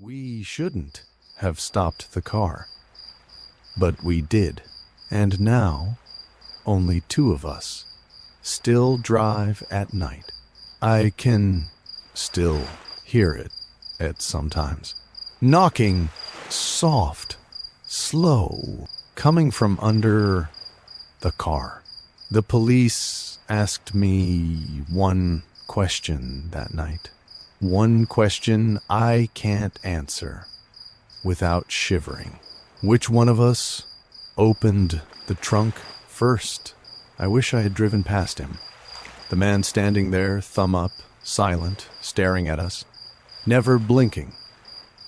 We shouldn't have stopped the car, but we did. And now, only two of us still drive at night. I can still hear it at sometimes. Knocking, soft, slow, coming from under the car. The police asked me one question that night. One question I can't answer without shivering. Which one of us opened the trunk first? I wish I had driven past him. The man standing there, thumb up, silent, staring at us, never blinking.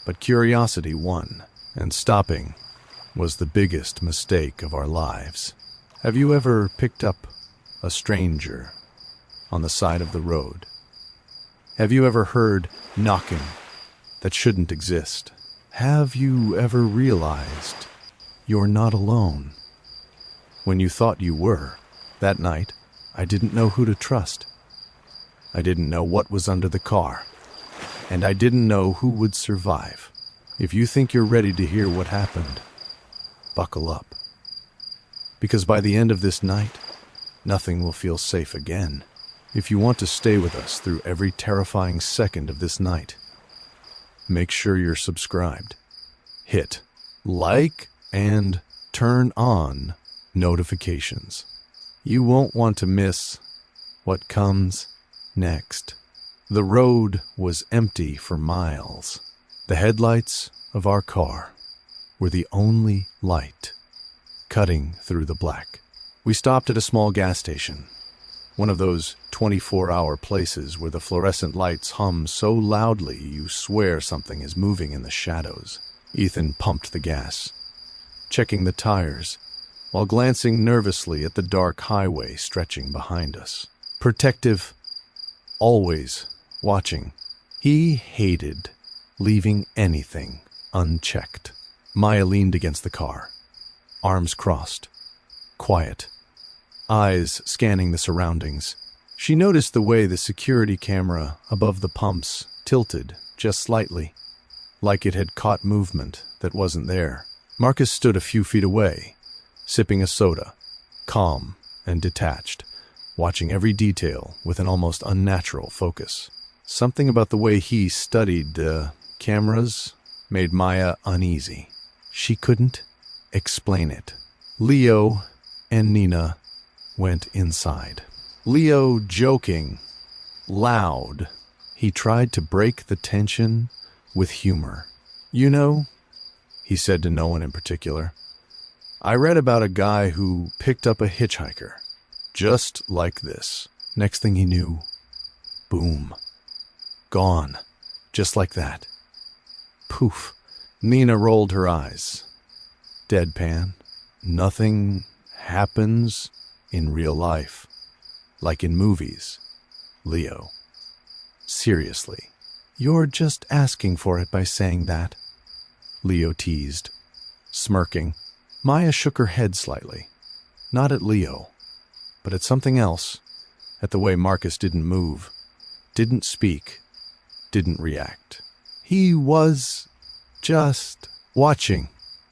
But curiosity won, and stopping was the biggest mistake of our lives. Have you ever picked up a stranger on the side of the road? Have you ever heard knocking that shouldn't exist? Have you ever realized you're not alone when you thought you were? That night, I didn't know who to trust. I didn't know what was under the car, and I didn't know who would survive. If you think you're ready to hear what happened, buckle up. Because by the end of this night, nothing will feel safe again. If you want to stay with us through every terrifying second of this night, make sure you're subscribed. Hit like and turn on notifications. You won't want to miss what comes next. The road was empty for miles. The headlights of our car were the only light cutting through the black. We stopped at a small gas station, one of those 24-hour places where the fluorescent lights hum so loudly you swear something is moving in the shadows. Ethan pumped the gas, checking the tires, while glancing nervously at the dark highway stretching behind us. Protective, always watching. He hated leaving anything unchecked. Maya leaned against the car, arms crossed, quiet, eyes scanning the surroundings. She noticed the way the security camera above the pumps tilted just slightly, like it had caught movement that wasn't there. Marcus stood a few feet away, sipping a soda, calm and detached, watching every detail with an almost unnatural focus. Something about the way he studied the cameras made Maya uneasy. She couldn't explain it. Leo and Nina went inside. Leo joking, loud. He tried to break the tension with humor. You know, he said to no one in particular, I read about a guy who picked up a hitchhiker, just like this. Next thing he knew, boom, gone, just like that. Poof. Nina rolled her eyes. Deadpan. Nothing happens in real life, like in movies. Leo. Seriously, you're just asking for it by saying that, Leo teased, smirking. Maya shook her head slightly, not at Leo, but at something else, at the way Marcus didn't move, didn't speak, didn't react. He was just watching.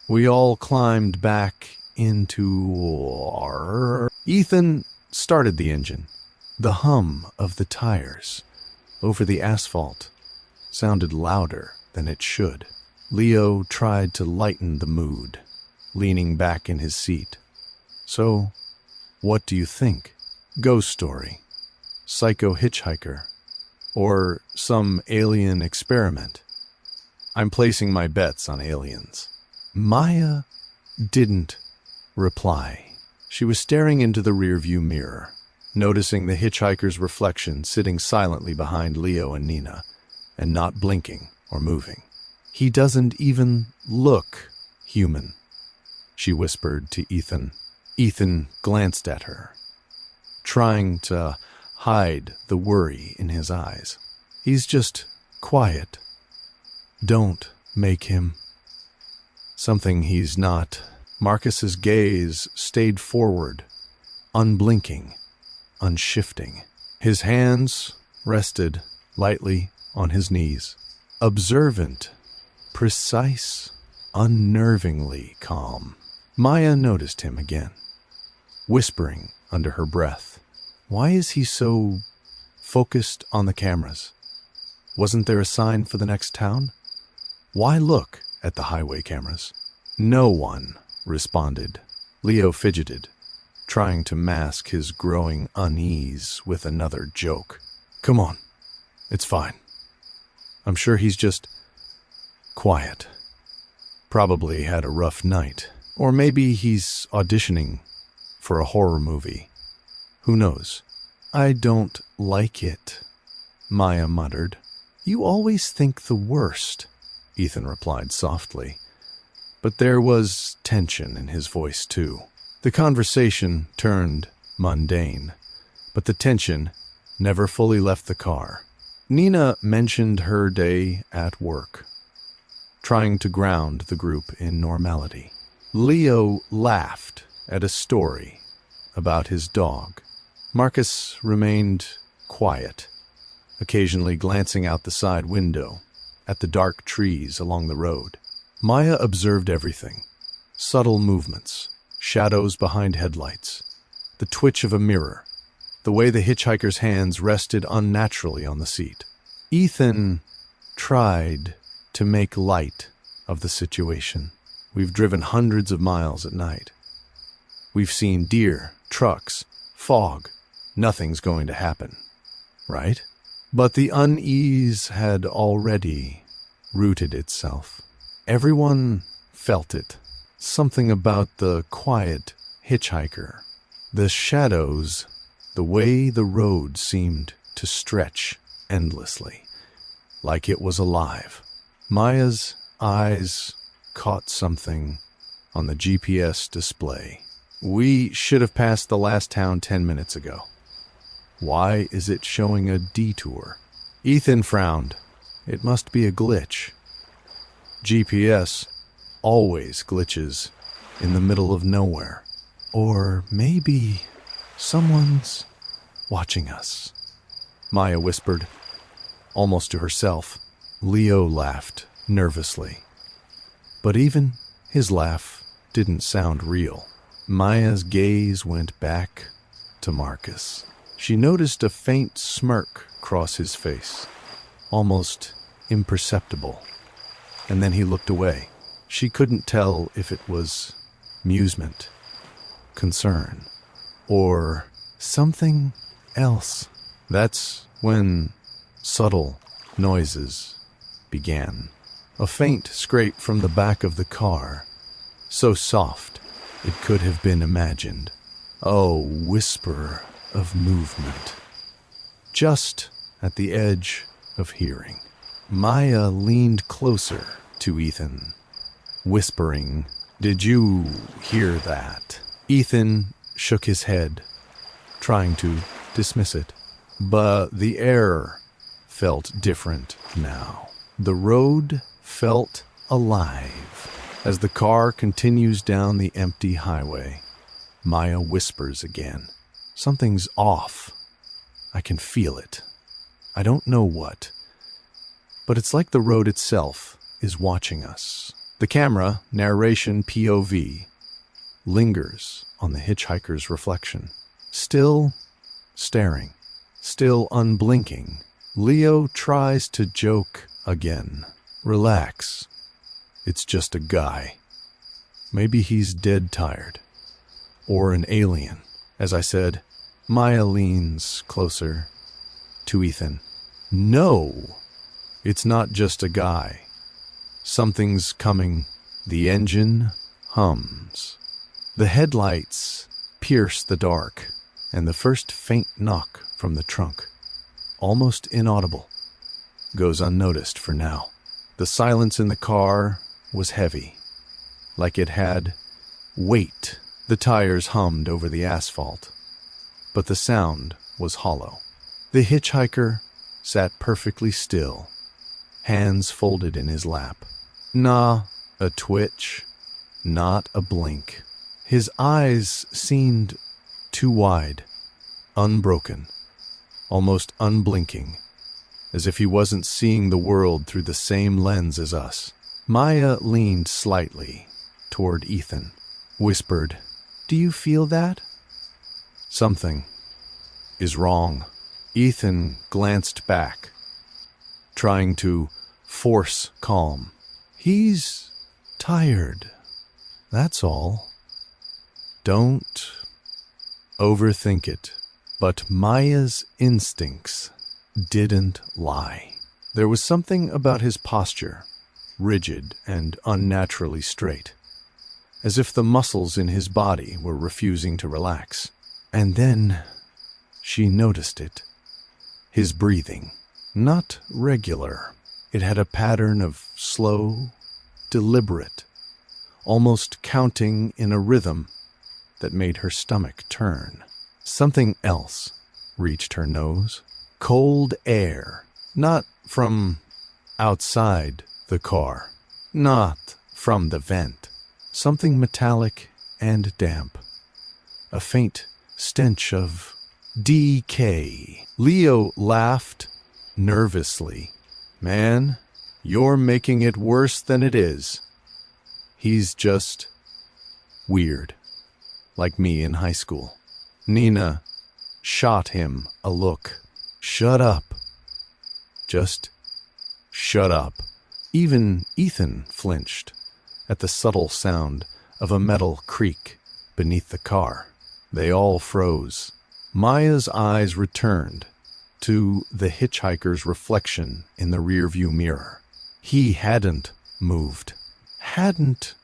We all climbed back into our... Ethan started the engine. The hum of the tires over the asphalt sounded louder than it should. Leo tried to lighten the mood, leaning back in his seat. So, what do you think? Ghost story? Psycho hitchhiker? Or some alien experiment? I'm placing my bets on aliens. Maya didn't reply. She was staring into the rearview mirror, noticing the hitchhiker's reflection sitting silently behind Leo and Nina, and not blinking or moving. He doesn't even look human, she whispered to Ethan. Ethan glanced at her, trying to hide the worry in his eyes. He's just quiet. Don't make him something he's not. Marcus's gaze stayed forward, unblinking, unshifting. His hands rested lightly on his knees, observant precise, unnervingly calm. Maya noticed him again, whispering under her breath. Why is he so focused on the cameras? Wasn't there a sign for the next town? Why look at the highway cameras? No one responded. Leo fidgeted, trying to mask his growing unease with another joke. Come on, it's fine. I'm sure he's just quiet. Probably had a rough night. Or maybe he's auditioning for a horror movie. Who knows? I don't like it, Maya muttered. You always think the worst, Ethan replied softly. But there was tension in his voice too. The conversation turned mundane, but the tension never fully left the car. Nina mentioned her day at work, trying to ground the group in normality. Leo laughed at a story about his dog. Marcus remained quiet, occasionally glancing out the side window at the dark trees along the road. Maya observed everything: subtle movements, shadows behind headlights, the twitch of a mirror, the way the hitchhiker's hands rested unnaturally on the seat. Ethan tried to make light of the situation. We've driven hundreds of miles at night. We've seen deer, trucks, fog. Nothing's going to happen, right? But the unease had already rooted itself. Everyone felt it. Something about the quiet hitchhiker, the shadows, the way the road seemed to stretch endlessly, like it was alive. Maya's eyes caught something on the GPS display. We should have passed the last town 10 minutes ago. Why is it showing a detour? Ethan frowned. It must be a glitch. GPS always glitches in the middle of nowhere. Or maybe someone's watching us, Maya whispered, almost to herself. Leo laughed nervously. But even his laugh didn't sound real. Maya's gaze went back to Marcus. She noticed a faint smirk cross his face, almost imperceptible. And then he looked away. She couldn't tell if it was amusement, concern, or something else. That's when subtle noises began. A faint scrape from the back of the car, so soft it could have been imagined. A whisper of movement, just at the edge of hearing. Maya leaned closer to Ethan, whispering, "Did you hear that?" Ethan shook his head, trying to dismiss it. But the air felt different now. The road felt alive. As the car continues down the empty highway, Maya whispers again. Something's off. I can feel it. I don't know what, but it's like the road itself is watching us. The camera, narration POV, lingers on the hitchhiker's reflection. Still staring, still unblinking. Leo tries to joke again. Relax. It's just a guy. Maybe he's dead tired. Or an alien. As I said, Maya leans closer to Ethan. No, it's not just a guy. Something's coming. The engine hums. The headlights pierce the dark, and the first faint knock from the trunk, almost inaudible, goes unnoticed for now. The silence in the car was heavy, like it had weight. The tires hummed over the asphalt, but the sound was hollow. The hitchhiker sat perfectly still, hands folded in his lap. Not a twitch, not a blink. His eyes seemed too wide, unbroken, almost unblinking, as if he wasn't seeing the world through the same lens as us. Maya leaned slightly toward Ethan, whispered, "Do you feel that?" "Something is wrong." Ethan glanced back, trying to force calm. "He's tired, that's all. Don't overthink it." But Maya's instincts didn't lie. There was something about his posture, rigid and unnaturally straight, as if the muscles in his body were refusing to relax. And then she noticed it. His breathing, not regular. It had a pattern of slow, deliberate, almost counting in a rhythm that made her stomach turn. Something else reached her nose. Cold air, not from outside the car, not from the vent. Something metallic and damp. A faint stench of decay. Leo laughed nervously. "Man, you're making it worse than it is. He's just weird, like me in high school." Nina shot him a look. "Shut up. Just shut up." Even Ethan flinched at the subtle sound of a metal creak beneath the car. They all froze. Maya's eyes returned to the hitchhiker's reflection in the rearview mirror. He hadn't moved, hadn't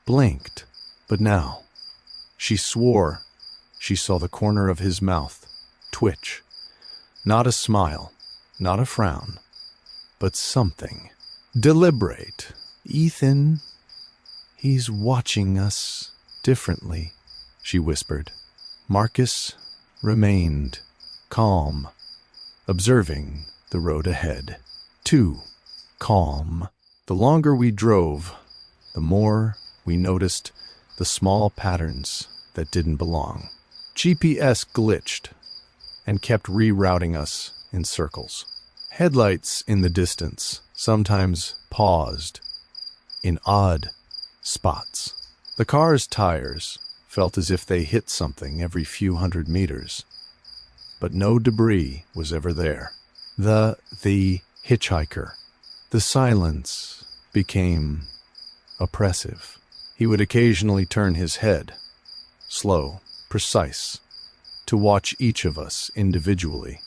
blinked, but now she swore she saw the corner of his mouth twitch. Not a smile, not a frown, but something. Deliberate. "Ethan, he's watching us differently," she whispered. Marcus remained calm, observing the road ahead. Too calm. The longer we drove, the more we noticed the small patterns that didn't belong. GPS glitched and kept rerouting us in circles. Headlights in the distance sometimes paused in odd spots. The car's tires felt as if they hit something every few hundred meters, but no debris was ever there. The hitchhiker. The silence became oppressive. He would occasionally turn his head, slow, precise, to watch each of us individually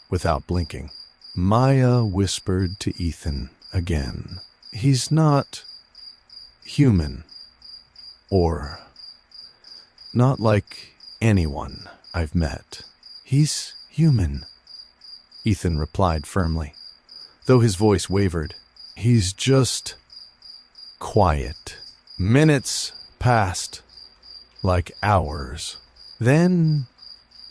without blinking. Maya whispered to Ethan again, "He's not human, or not like anyone I've met." "He's human," Ethan replied firmly, though his voice wavered. "He's just quiet." Minutes passed like hours. Then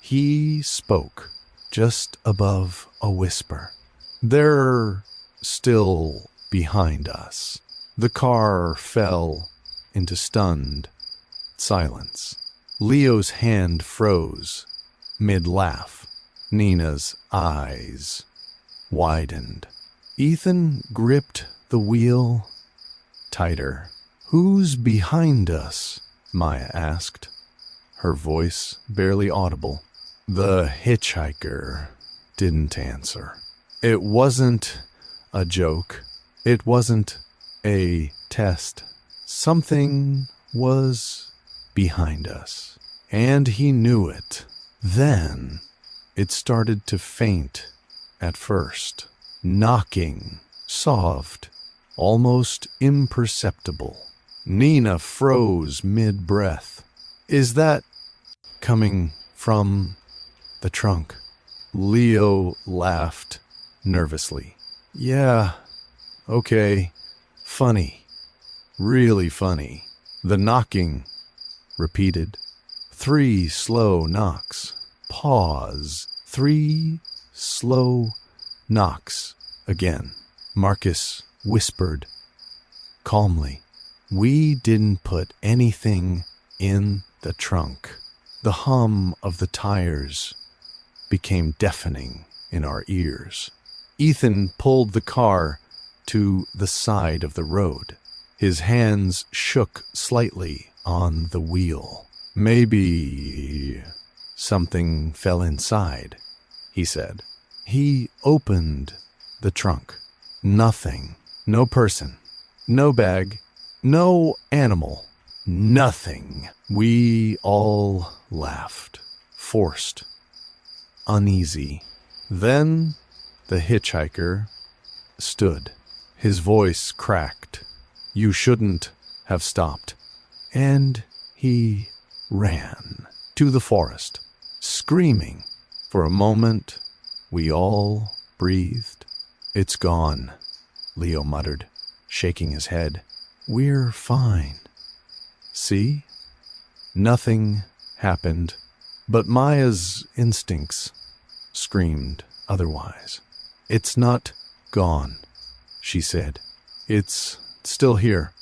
he spoke, just above a whisper. "They're still behind us." The car fell into stunned silence. Leo's hand froze mid-laugh. Nina's eyes widened. Ethan gripped the wheel tighter. "Who's behind us?" Maya asked, her voice barely audible. The hitchhiker didn't answer. It wasn't a joke. It wasn't a test. Something was behind us, and he knew it. Then it started to faint at first, knocking, soft, almost imperceptible. Nina froze mid-breath. "Is that coming from the trunk?" Leo laughed nervously. "Yeah, okay, funny, really funny." The knocking repeated. 3 slow knocks. Pause. 3 slow knocks again. Marcus whispered calmly, "We didn't put anything in the trunk." The hum of the tires became deafening in our ears. Ethan pulled the car to the side of the road. His hands shook slightly on the wheel. Maybe something fell inside, he said. He opened the trunk. Nothing. No person. No bag. No animal. Nothing. We all laughed. Forced. Uneasy. Then the hitchhiker stood. His voice cracked. You shouldn't have stopped. And he ran to the forest, screaming. For a moment, we all breathed. It's gone, Leo muttered, shaking his head. We're fine. See? Nothing happened, but Maya's instincts screamed otherwise. It's not gone, she said. It's still here.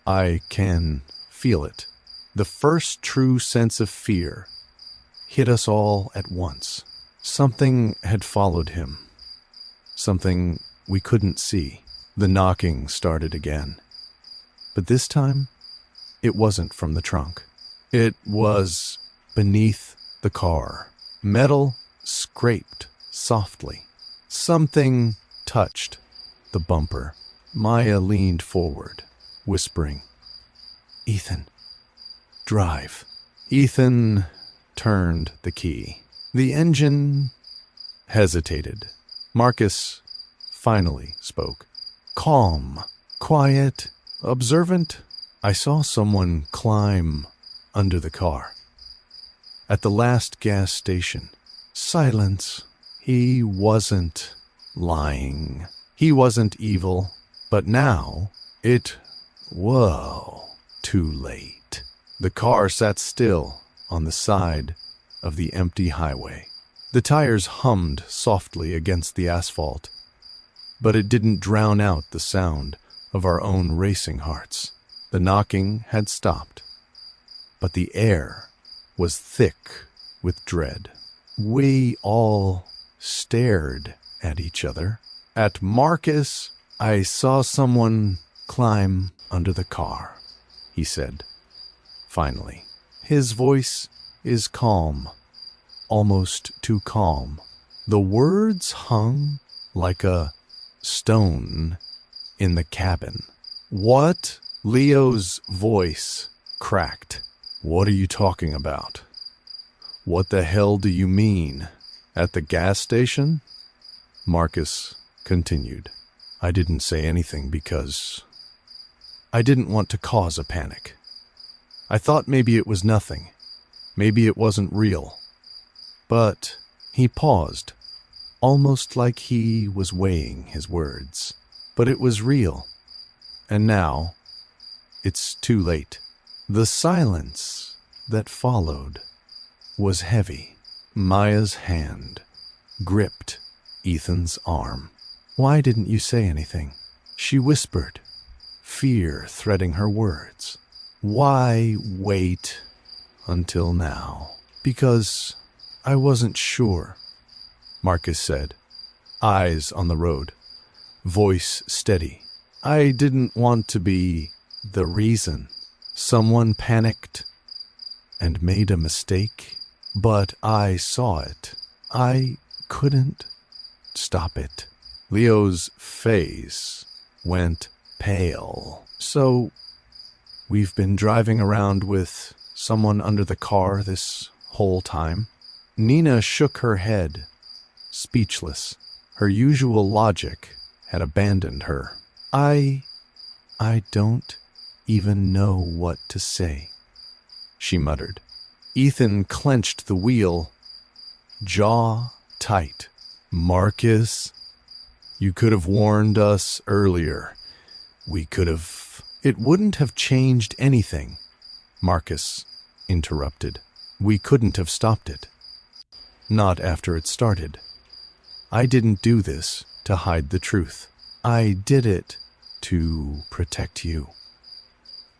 I can feel it. The first true sense of fear hit us all at once. Something had followed him. Something we couldn't see. The knocking started again. But this time, it wasn't from the trunk. It was beneath the car. Metal scraped softly. Something touched the bumper. Maya leaned forward, whispering, Ethan, drive. Ethan turned the key. The engine hesitated. Marcus finally spoke. Calm, quiet, observant. I saw someone climb under the car. At the last gas station. Silence. He wasn't lying. He wasn't evil. But now, whoa, too late. The car sat still on the side of the empty highway. The tires hummed softly against the asphalt, but it didn't drown out the sound of our own racing hearts. The knocking had stopped, but the air was thick with dread. We all stared at each other. At Marcus, I saw someone climb under the car, he said, finally. His voice is calm, almost too calm. The words hung like a stone in the cabin. What? Leo's voice cracked. What are you talking about? What the hell do you mean? At the gas station? Marcus continued. I didn't say anything because I didn't want to cause a panic. I thought maybe it was nothing. Maybe it wasn't real. But he paused, almost like he was weighing his words. But it was real. And now, it's too late. The silence that followed was heavy. Maya's hand gripped Ethan's arm. Why didn't you say anything? She whispered, fear threading her words. Why wait until now? Because I wasn't sure, Marcus said, eyes on the road, voice steady. I didn't want to be the reason. Someone panicked and made a mistake, but I saw it. I couldn't stop it. Leo's face went pale. So, we've been driving around with someone under the car this whole time? Nina shook her head, speechless. Her usual logic had abandoned her. I don't even know what to say, she muttered. Ethan clenched the wheel, jaw tight. Marcus, you could have warned us earlier. We could have... It wouldn't have changed anything, Marcus interrupted. We couldn't have stopped it. Not after it started. I didn't do this to hide the truth. I did it to protect you.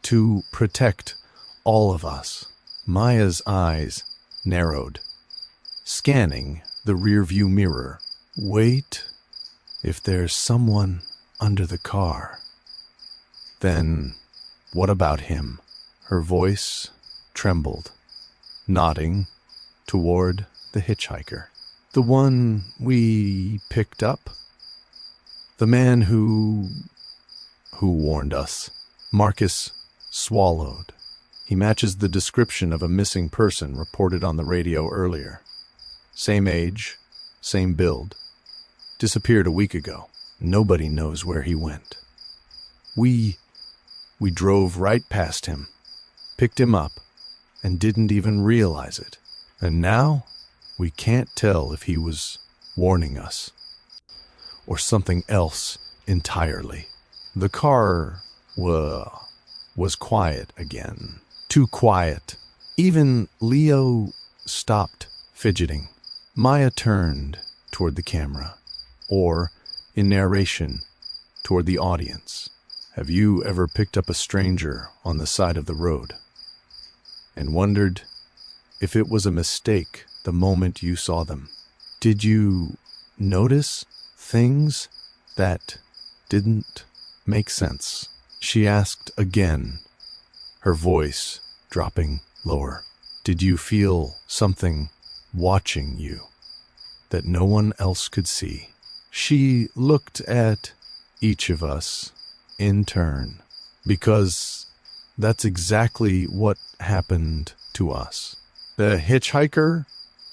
To protect all of us. Maya's eyes narrowed, scanning the rearview mirror. Wait, if there's someone under the car. Then, what about him? Her voice trembled, nodding toward the hitchhiker. The one we picked up? The man who warned us. Marcus swallowed. He matches the description of a missing person reported on the radio earlier. Same age, same build. Disappeared a week ago. Nobody knows where he went. We drove right past him, picked him up, and didn't even realize it. And now, we can't tell if he was warning us or something else entirely. The car was quiet again. Too quiet. Even Leo stopped fidgeting. Maya turned toward the camera, or, in narration, toward the audience. Have you ever picked up a stranger on the side of the road and wondered if it was a mistake the moment you saw them? Did you notice things that didn't make sense? She asked again, her voice dropping lower. Did you feel something watching you that no one else could see? She looked at each of us in turn, because that's exactly what happened to us. The hitchhiker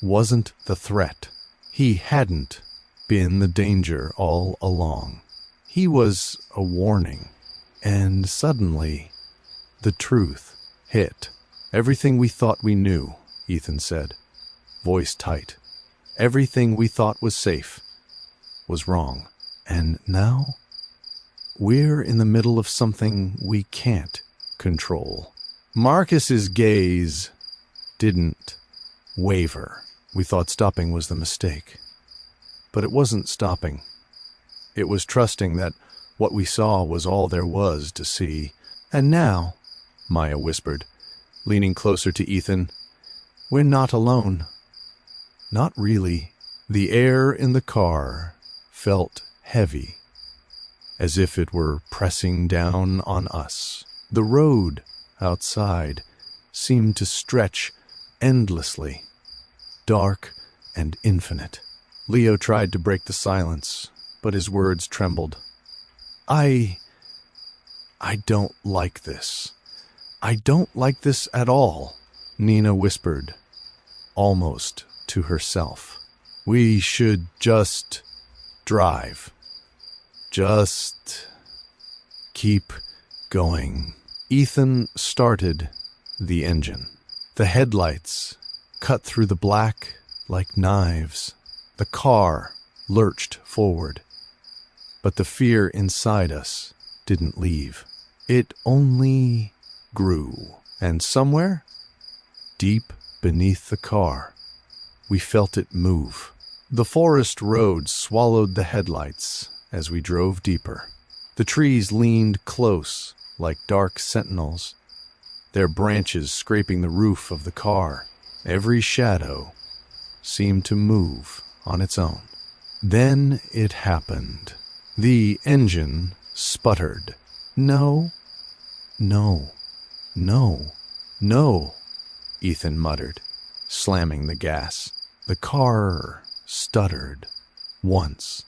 wasn't the threat. He hadn't been the danger all along. He was a warning. And suddenly, the truth hit. Everything we thought we knew, Ethan said, voice tight. Everything we thought was safe was wrong. And now, we're in the middle of something we can't control. Marcus's gaze didn't waver. We thought stopping was the mistake. But it wasn't stopping. It was trusting that what we saw was all there was to see. And now, Maya whispered, leaning closer to Ethan, we're not alone. Not really. The air in the car felt heavy, as if it were pressing down on us. The road outside seemed to stretch endlessly, dark and infinite. Leo tried to break the silence, but his words trembled. I don't like this. I don't like this at all, Nina whispered, almost to herself. We should just drive. Just keep going. Ethan started the engine. The headlights cut through the black like knives. The car lurched forward. But the fear inside us didn't leave. It only grew. And somewhere, deep beneath the car, we felt it move. The forest road swallowed the headlights as we drove deeper. The trees leaned close like dark sentinels, their branches scraping the roof of the car. Every shadow seemed to move on its own. Then it happened. The engine sputtered. No, no, no, no, Ethan muttered, slamming the gas. The car stuttered once,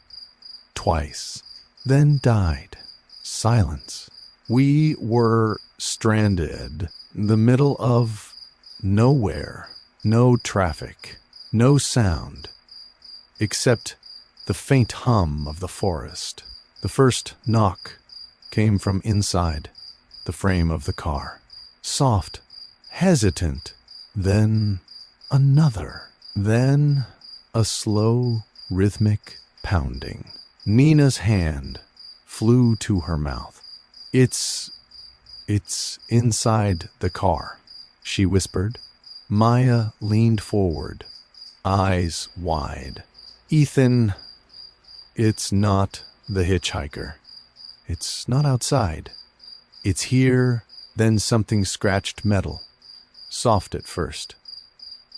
twice, then died. Silence. We were stranded in the middle of nowhere. No traffic, no sound, except the faint hum of the forest. The first knock came from inside the frame of the car. Soft, hesitant, then another, then a slow, rhythmic pounding. Nina's hand flew to her mouth. It's inside the car, she whispered. Maya leaned forward, eyes wide. Ethan, it's not the hitchhiker. It's not outside. It's here. Then something scratched metal, soft at first,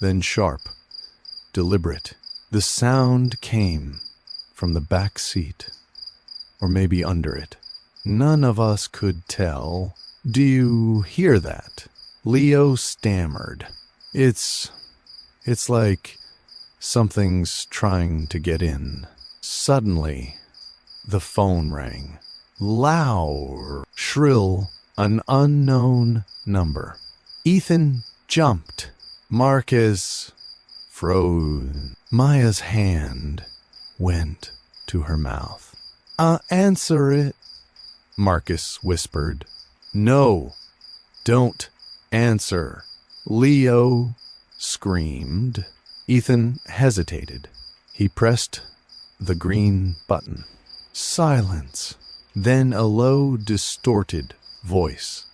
then sharp, deliberate. The sound came from the back seat, or maybe under it. None of us could tell. Do you hear that? Leo stammered. It's like something's trying to get in. Suddenly, the phone rang. Loud, shrill, an unknown number. Ethan jumped. Marcus froze. Maya's hand went to her mouth. Answer it, Marcus whispered. No, don't answer, Leo screamed. Ethan hesitated. He pressed the green button. Silence. Then a low, distorted voice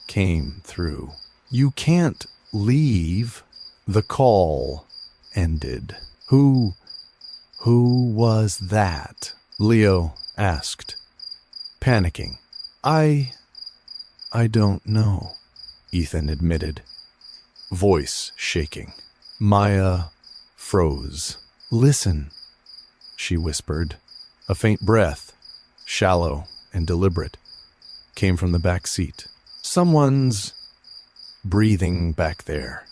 came through. You can't leave. The call ended. Who was that? Leo asked, panicking. I don't know, Ethan admitted, voice shaking. Maya froze. Listen, she whispered. A faint breath, shallow and deliberate, came from the back seat. Someone's breathing back there,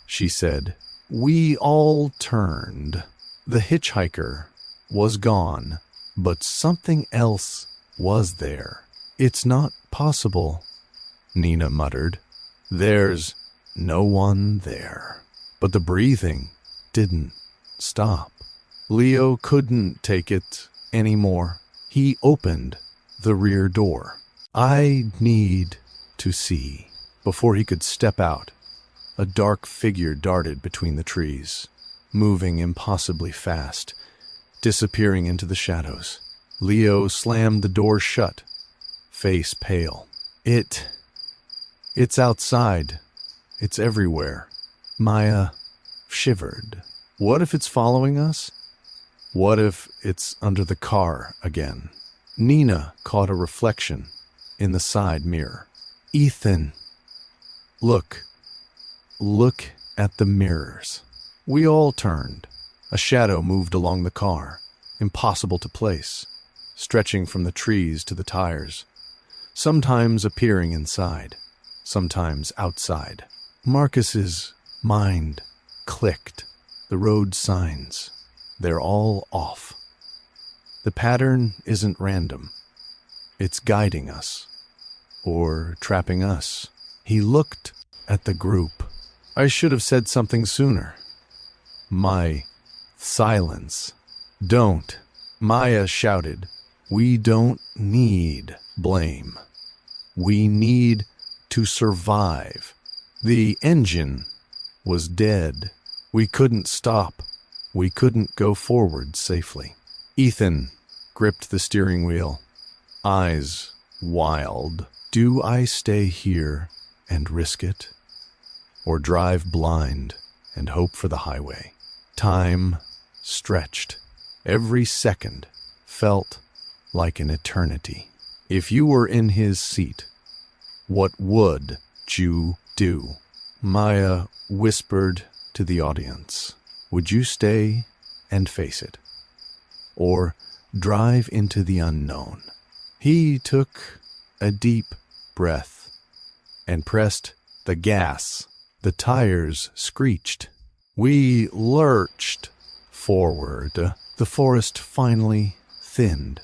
she said. We all turned. The hitchhiker was gone, but something else was there. It's not possible, Nina muttered. There's no one there. But the breathing didn't stop. Leo couldn't take it anymore. He opened the rear door. I need to see. Before he could step out, a dark figure darted between the trees, moving impossibly fast, disappearing into the shadows. Leo slammed the door shut, face pale. It's outside. It's everywhere. Maya shivered. What if it's following us? What if it's under the car again? Nina caught a reflection in the side mirror. Ethan, look at the mirrors. We all turned. A shadow moved along the car, impossible to place, stretching from the trees to the tires, sometimes appearing inside, sometimes outside. Marcus's mind clicked. The road signs, they're all off. The pattern isn't random. It's guiding us, or trapping us. He looked at the group. I should have said something sooner. My silence. Don't, Maya shouted. We don't need blame. We need to survive. The engine was dead. We couldn't stop. We couldn't go forward safely. Ethan gripped the steering wheel, eyes wild. Do I stay here and risk it, or drive blind and hope for the highway? Time stretched. Every second felt like an eternity. If you were in his seat, what would you do? Maya whispered to the audience. Would you stay and face it, or drive into the unknown? He took a deep breath and pressed the gas. The tires screeched. We lurched forward. The forest finally thinned,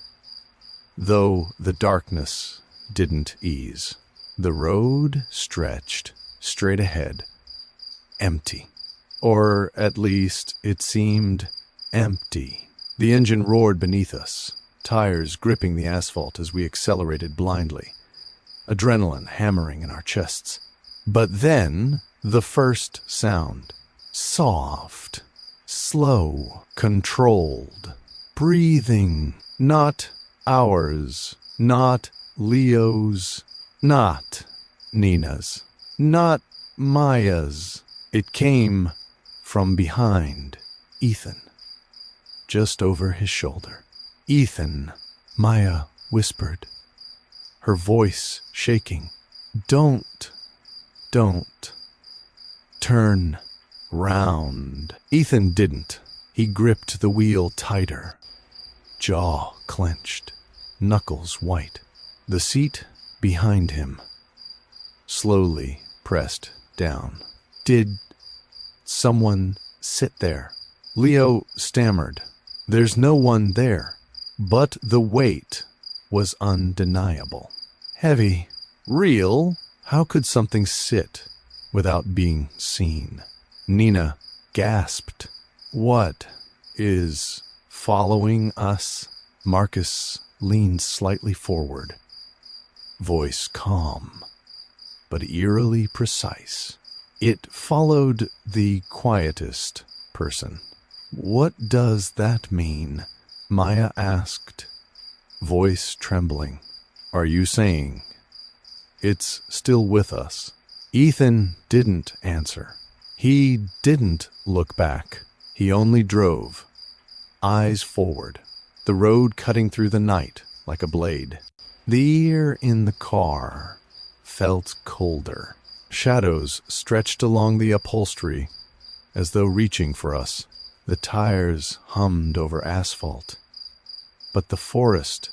though the darkness didn't ease. The road stretched straight ahead, empty. Or at least it seemed empty. The engine roared beneath us, tires gripping the asphalt as we accelerated blindly, adrenaline hammering in our chests. But then the first sound. Soft, slow, controlled, breathing. Not ours, not Leo's, not Nina's, not Maya's. It came from behind Ethan, just over his shoulder. Ethan, Maya whispered, her voice shaking. Don't turn round. Ethan didn't. He gripped the wheel tighter, jaw clenched, knuckles white. The seat behind him slowly pressed down. Did someone sit there? Leo stammered. There's no one there. But the weight was undeniable. Heavy. Real? How could something sit without being seen? Nina gasped. What is following us? Marcus leaned slightly forward, voice calm, but eerily precise. It followed the quietest person. What does that mean? Maya asked, voice trembling. Are you saying it's still with us? Ethan didn't answer. He didn't look back. He only drove, eyes forward, the road cutting through the night like a blade. The air in the car felt colder. Shadows stretched along the upholstery as though reaching for us. The tires hummed over asphalt, but the forest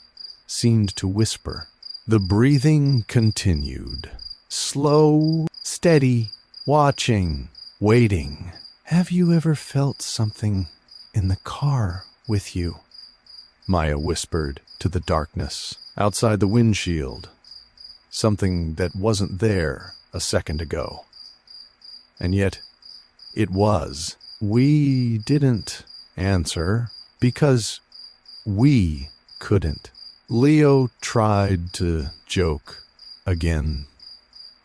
seemed to whisper. The breathing continued. Slow, steady, watching, waiting. Have you ever felt something in the car with you? Maya whispered to the darkness outside the windshield. Something that wasn't there a second ago. And yet, it was. We didn't answer because we couldn't. Leo tried to joke again,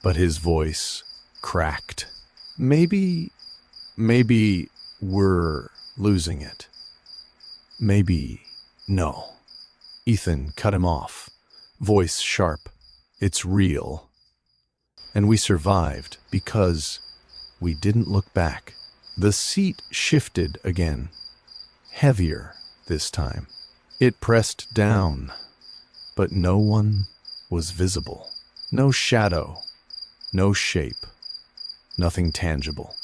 but his voice cracked. Maybe we're losing it. Maybe no. Ethan cut him off, voice sharp. It's real. And we survived because we didn't look back. The seat shifted again, heavier this time. It pressed down, but no one was visible. No shadow, no shape, nothing tangible,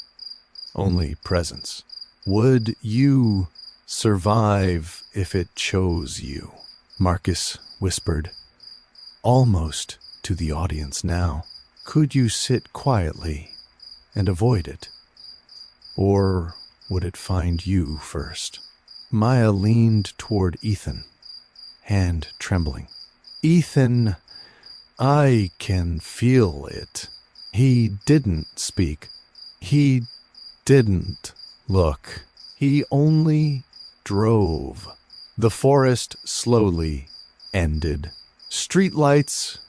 only presence. Would you survive if it chose you? Marcus whispered, almost to the audience now. Could you sit quietly and avoid it? Or would it find you first? Maya leaned toward Ethan, hand trembling. Ethan, I can feel it. He didn't speak. He didn't look. He only drove. The forest slowly ended. Streetlights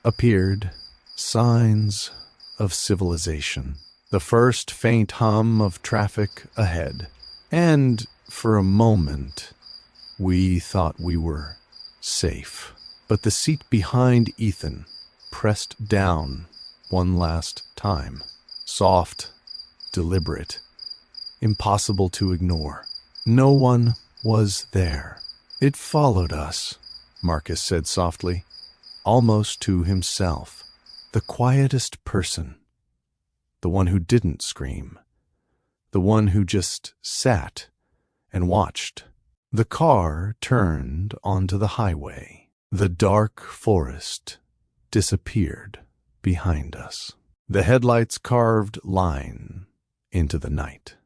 appeared, signs of civilization. The first faint hum of traffic ahead. And for a moment, we thought we were safe. But the seat behind Ethan pressed down one last time. Soft, deliberate, impossible to ignore. No one was there. It followed us, Marcus said softly, almost to himself. The quietest person. The one who didn't scream. The one who just sat and watched. The car turned onto the highway. The dark forest disappeared behind us. The headlights carved line into the night.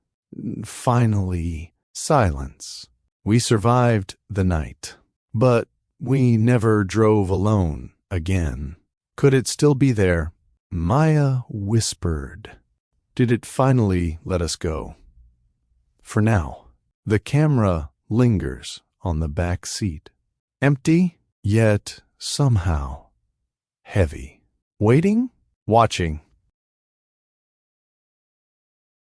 Finally, silence. We survived the night, but we never drove alone again. Could it still be there? Maya whispered. Did it finally let us go? For now, the camera lingers on the back seat. Empty, yet somehow heavy. Waiting? Watching.